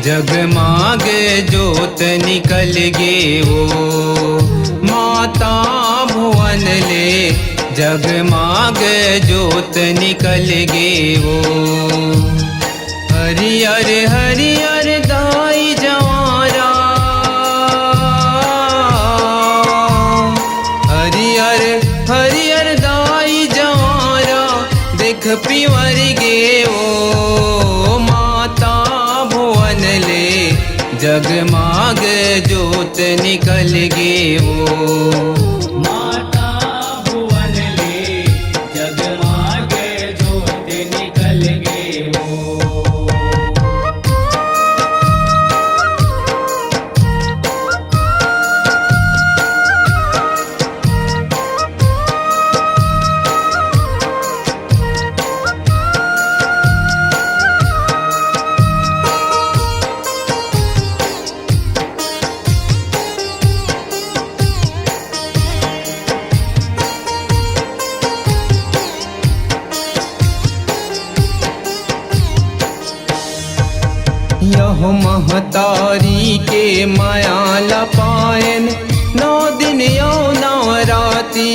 जगमाग जोत निकल गे वो माता भुवन ले, जगमाग जोत निकल गे वो। हरियर हरियर दाई जवारा, हरियर हरियर दाई जवारा, देख पिवर गे वो माता भुवन ले, जगमाग जोत निकल गे वो। यह महतारी के माया लपायन, 9 दिन यौ 9 राती,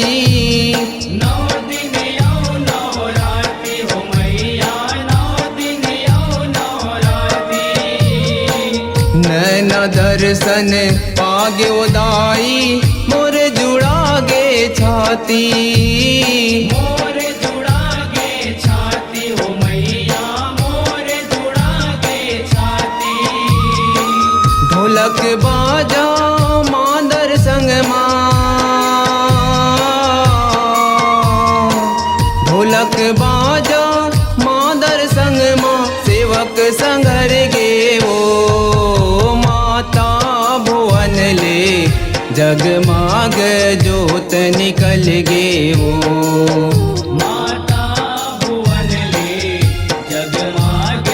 9 दिन यौ 9 राती हो मैया, 9 दिन यौ 9 राती। नैना दर्शन पागे दाई, मोर जुड़ा गे छाती, मोर जुड़ा गे छाती हो मैया, मोर जुड़ा गे छाती। ढोलक बाजा मादर संग माँ, ढोलक बाजा मादर संग माँ, सेवक संगर गे वो माता भुवन ले, जगमाग जोत निकल गे वो। माता भुवन ले, जगमाग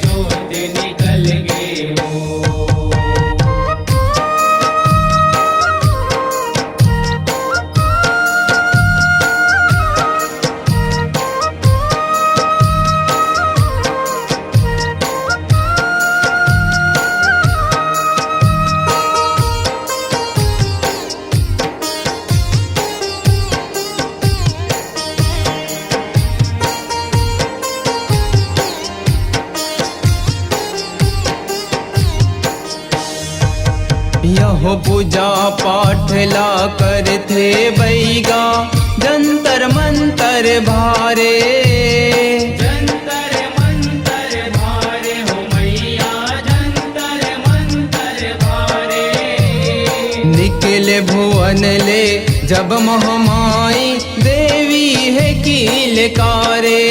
जोत निकल गे वो। यहो पूजा पाठ ला कर थे बैगा, जंतर मंतर भारे, जंतर मंतर भारे हो मैया, जंतर मंतर भारे। निकले भुवन ले जब महामाई, देवी है कीलकारे,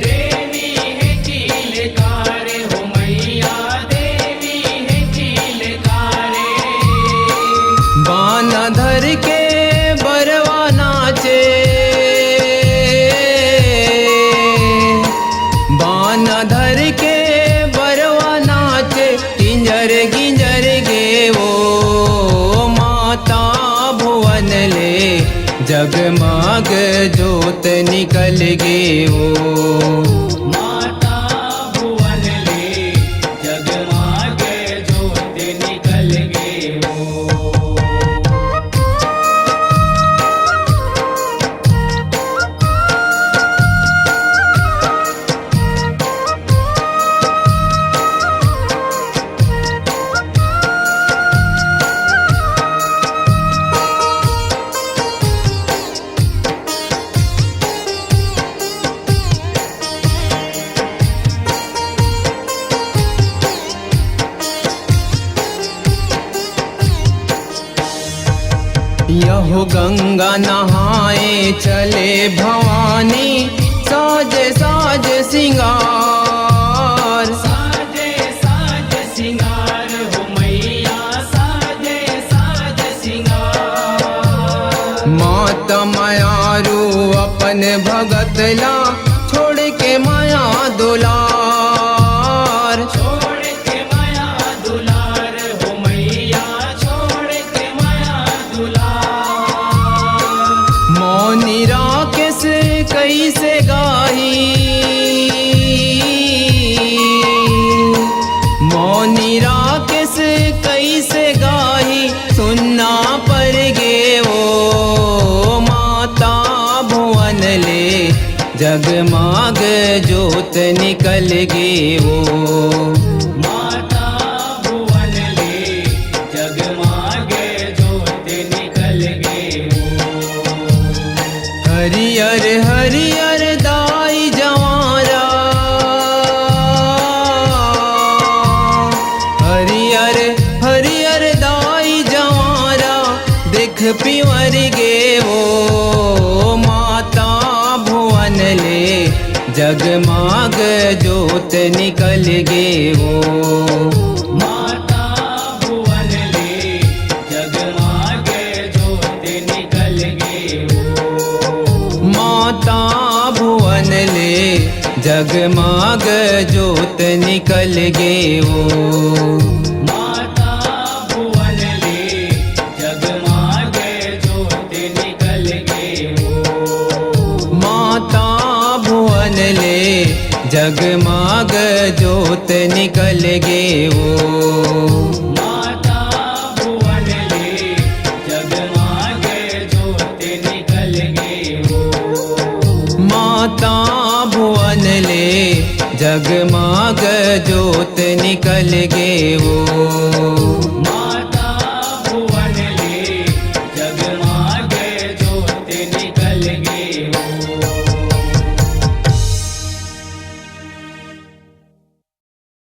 देवी है कीलकारे हो मैया, देवी है कीलकारे। बाना धर के बरवा नाचे, बाना धर के बरवा नाचे, गिंजर गिंजर गे वो माता भुवन ले, जगमाग जोत निकल गे वो। माता भुवन ले, जगमाग जोत निकल गे वो। यहो गंगा नहाए चले भवानी, साज साज सिंगार, साजे साज सिंगार हो मैया, साजे साज सिंगार। माता मायारू अपन भगत ला, छोड़ के माया दुलार, छोड़ के माया दुलार हो मैया, छोड़ के माया दुलार। मौनी राकेश कैसे गाही, निकल गे वो। माता भुवन ले जगमागे ज्योत निकल गे वो। हरियर हरियर दाई जवारा, हरियर हरियर दाई जवारा देख पिंवर गे वो। माता भुवन ले जगमाग ज्योत निकल गे वो। माता भुवन ले जगमागे ज्योत निकल गे वो। माता भुवन ले जगमाग ज्योत निकल गे वो। माता भुवन ले जगमागे ज्योत निकल गे वो। माता भुवन ले जगमाग ज्योत निकल गे वो। माता भुवन ले जगमागे ज्योत निकल गे वो। माता भुवन ले जगमाग ज्योत निकल गे वो। माता